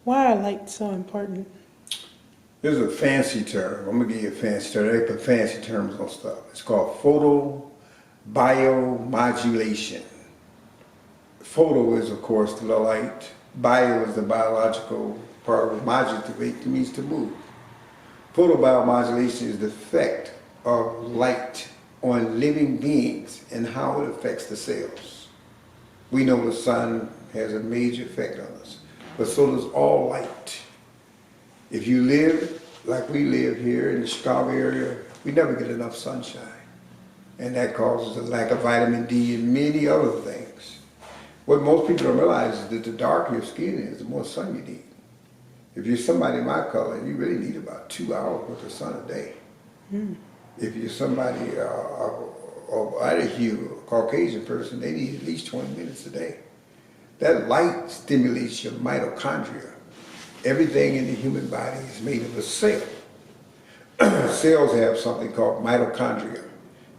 Why are lights so important? There's a fancy term. I'm gonna give you a fancy term. They put fancy terms on stuff. It's called photobiomodulation. Photo is, of course, the light. Bio is the biological part of it. Modulate means to move. Photobiomodulation is the effect of light on living beings and how it affects the cells. We know the sun has a major effect on us, but so does all light. If you live like we live here in the Chicago area, we never get enough sunshine. And that causes a lack of vitamin D and many other things. What most people don't realize is that the darker your skin is, the more sun you need. If you're somebody my color, you really need about 2 hours worth of sun a day. If you're somebody of either hue, a Caucasian person, they need at least 20 minutes a day. That light stimulates your mitochondria. Everything in the human body is made of a cell. Cells have something called mitochondria,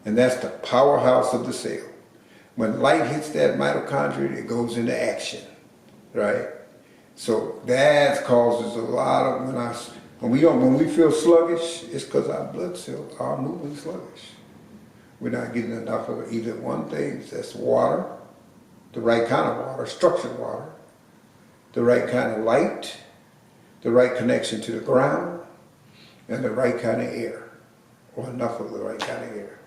and that's the powerhouse of the cell. When light hits that mitochondria, it goes into action, right? So that causes a lot of, when we feel sluggish, it's because our blood cells are moving sluggish. We're not getting enough of either one thing. That's water, the right kind of water, structured water, the right kind of light, the right connection to the ground, and the right kind of air, or enough of the right kind of air.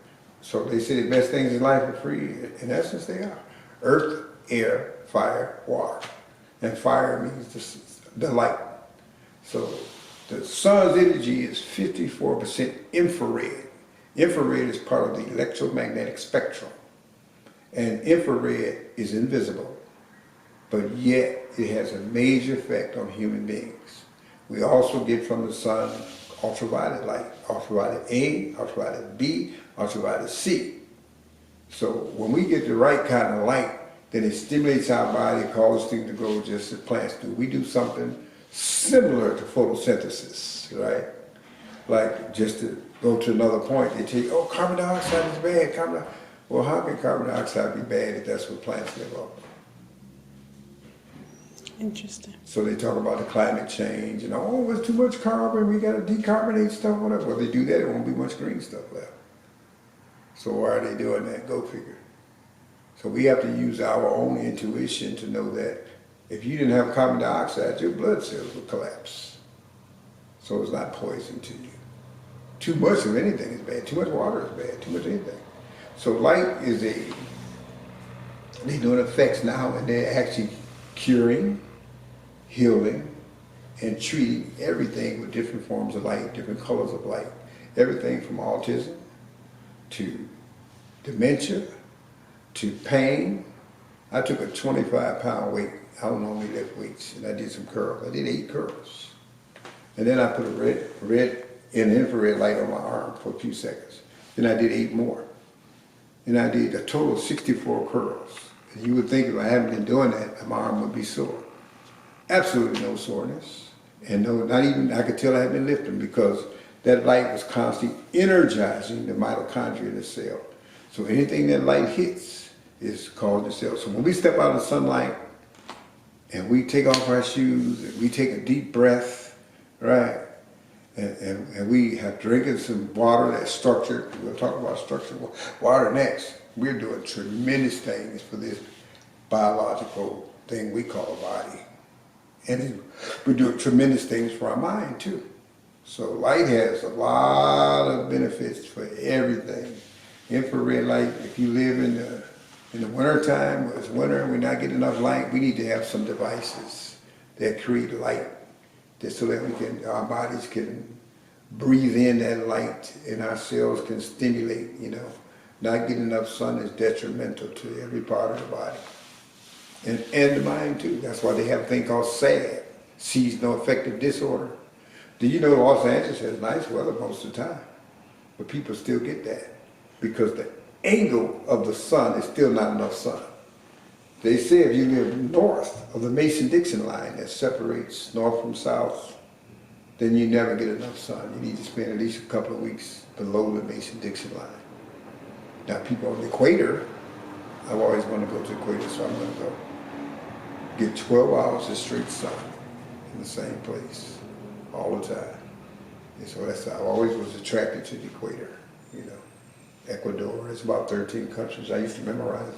So they say the best things in life are free. In essence, they are. Earth, air, fire, water. And fire means the light. So the sun's energy is 54% infrared. Infrared is part of the electromagnetic spectrum. And infrared is invisible, but yet it has a major effect on human beings. We also get from the sun ultraviolet light, ultraviolet A, ultraviolet B, ultraviolet C. So when we get the right kind of light, then it stimulates our body, causes things to grow just as plants do. We do something similar to photosynthesis, right? Like, just to go to another point, they tell you, oh, carbon dioxide is bad. Well, how can carbon dioxide be bad if that's what plants live off? Interesting. So they talk about the climate change and, oh, there's too much carbon, we got to decarbonate stuff, whatever. Well, they do that, there won't be much green stuff left. So why are they doing that? Go figure. So we have to use our own intuition to know that if you didn't have carbon dioxide, your blood cells would collapse. So it's not poison to you. Too much of anything is bad. Too much water is bad. Too much anything. So light is they're doing effects now, and they're actually curing, healing, and treating everything with different forms of light, different colors of light. Everything from autism to dementia to pain. I took a 25-pound weight. I don't normally lift weights, and I did some curls. I did 8 curls. And then I put a red and infrared light on my arm for a few seconds. Then I did 8 more. And I did a total of 64 curls. And you would think if I hadn't been doing that, my arm would be sore. Absolutely no soreness. And no, not even, I could tell I had been lifting because that light was constantly energizing the mitochondria in the cell. So anything that light hits is causing the cell. So when we step out of the sunlight and we take off our shoes and we take a deep breath, right? And we have drinking some water that's structured. We'll talk about structured water next. We're doing tremendous things for this biological thing we call a body. And we're doing tremendous things for our mind too. So light has a lot of benefits for everything. Infrared light, if you live in the winter time, when it's winter and we're not getting enough light, we need to have some devices that create light, just so that our bodies can breathe in that light and our cells can stimulate, Not getting enough sun is detrimental to every part of the body. And the mind too. That's why they have a thing called SAD, seasonal affective disorder. Do you know Los Angeles has nice weather most of the time? But people still get that because the angle of the sun is still not enough sun. They say if you live north of the Mason-Dixon line that separates north from south, then you never get enough sun. You need to spend at least a couple of weeks below the Mason-Dixon line. Now people on the equator, I've always wanted to go to the equator, so I'm going to go. Get 12 hours of straight sun. in the same place all the time. And so I always was attracted to the equator, you know. Ecuador, it's about 13 countries. I used to memorize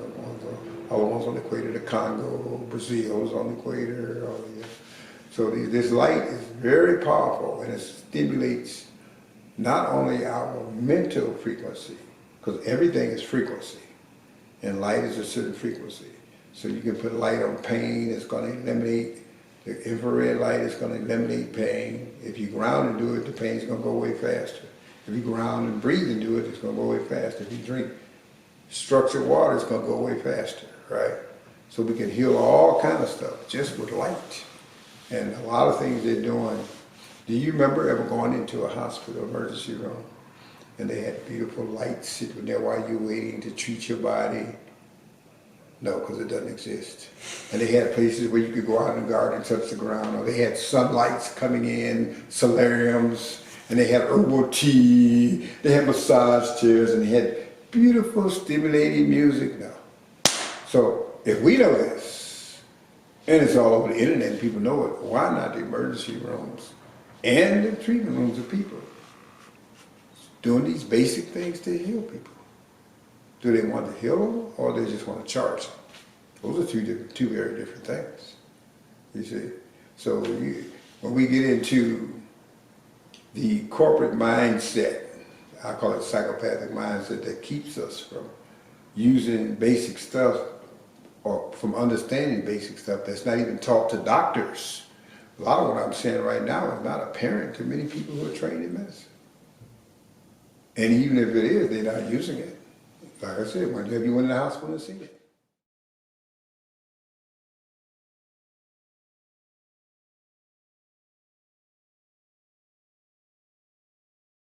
all the ones on the equator, the Congo, Brazil's on the equator, so this light is very powerful, and it stimulates not only our mental frequency, because everything is frequency, and light is a certain frequency. So you can put light on pain, it's going to eliminate, the infrared light is going to eliminate pain. If you ground and do it, the pain's going to go away faster. If you ground and breathe and do it, it's going to go away faster. If you drink structured water, it's going to go away faster, right? So we can heal all kind of stuff just with light. And a lot of things they're doing. Do you remember ever going into a hospital emergency room and they had beautiful lights sitting there while you're waiting to treat your body? No, because it doesn't exist. And they had places where you could go out in the garden and touch the ground, or they had sunlights coming in, solariums, and they had herbal tea, they had massage chairs, and they had beautiful, stimulating music. No. So if we know this, and it's all over the internet and people know it, why not the emergency rooms and the treatment rooms of people doing these basic things to heal people? Do they want to heal them, or they just want to charge them? Those are two very different things, you see. So when we get into the corporate mindset, I call it psychopathic mindset, that keeps us from using basic stuff or from understanding basic stuff that's not even taught to doctors. A lot of what I'm saying right now is not apparent to many people who are trained in medicine. And even if it is, they're not using it. Like I said, when have you went in the hospital and seen it?